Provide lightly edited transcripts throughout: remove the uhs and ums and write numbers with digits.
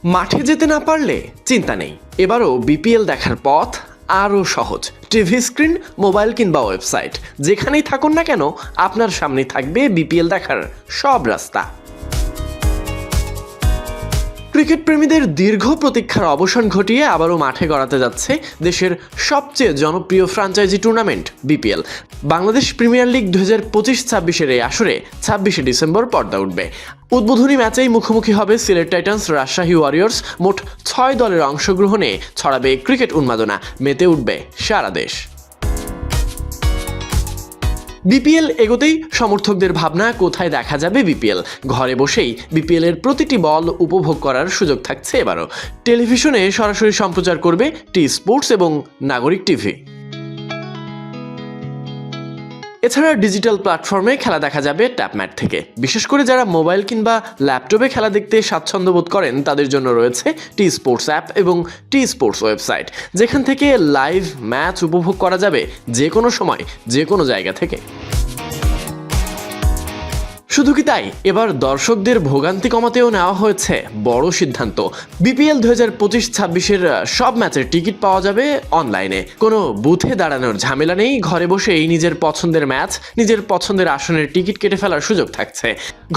মাঠে যেতে না পারলে চিন্তা নেই, এবারও বিপিএল দেখার পথ আরও সহজ। টিভি স্ক্রিন, মোবাইল কিংবা ওয়েবসাইট, যেখানেই থাকুন না কেন আপনার সামনে থাকবে বিপিএল দেখার সব রাস্তা। ক্রিকেট প্রেমীদের দীর্ঘ প্রতীক্ষার অবসান ঘটিয়ে আবারও মাঠে গড়াতে যাচ্ছে দেশের সবচেয়ে জনপ্রিয় franchise tournament BPL. Bangladesh premier league 2025-26-এর এই আসরে 26শে ডিসেম্বর পর্দা উঠবে। উদ্বোধনী ম্যাচেই মুখোমুখি হবে সিলেট টাইটান্স, রাজশাহী ওয়ারিয়র্স। মোট 6 দলের অংশগ্রহণে ছড়াবে ক্রিকেট উন্মাদনা, মেতে উঠবে সারা দেশ। বিপিএল এগোতেই সমর্থকদের ভাবনা, কোথায় দেখা যাবে বিপিএল। ঘরে বসেই বিপিএল এর প্রতিটি বল উপভোগ করার সুযোগ থাকছে এবারও। টেলিভিশনে সরাসরি সম্প্রচার করবে টি স্পোর্টস এবং নাগরিক টিভি। এছাড়া ডিজিটাল প্ল্যাটফর্মে খেলা দেখা যাবে ট্যাপম্যাট থেকে। বিশেষ করে যারা মোবাইল কিংবা ল্যাপটপে খেলা দেখতে স্বাচ্ছন্দ্য বোধ করেন তাদের জন্য রয়েছে টি স্পোর্টস অ্যাপ এবং টি স্পোর্টস ওয়েবসাইট, যেখান থেকে লাইভ ম্যাচ উপভোগ করা যাবে যে কোনো সময়, যে কোনো জায়গা থেকে। শুধু কি তাই, এবার দর্শকদের ভোগান্তি কমাতেও নেওয়া হয়েছে বড় সিদ্ধান্ত। বিপিএল 2025-26-এর সব ম্যাচের টিকিট পাওয়া যাবে অনলাইনে। কোনো বুথে দাঁড়ানোর ঝামেলা নেই, ঘরে বসেই নিজের পছন্দের ম্যাচ, নিজের পছন্দের আসনের টিকিট কেটে ফেলার সুযোগ থাকছে।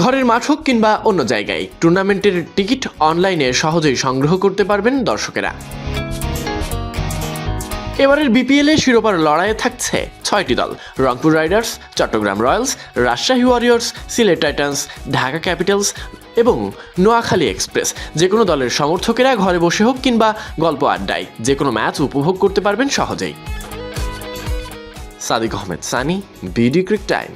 ঘরের মাঠ হোক কিংবা অন্য জায়গায়, টুর্নামেন্টের টিকিট অনলাইনে সহজেই সংগ্রহ করতে পারবেন দর্শকেরা। এবারের বিপিএল এ শিরোপার লড়াইয়ে থাকছে 6টি দল: Rangpur Riders, Chattogram Royals, Rajshahi Warriors, Sylhet Titans, Dhaka Capitals এবং নোয়াখালী এক্সপ্রেস। যে কোনো দলের সমর্থকেরা ঘরে বসে হোক কিংবা গল্প আড্ডায় যে কোনো ম্যাচ উপভোগ করতে পারবেন সহজেই। Sadiq Ahmed Sunny, BD cric time.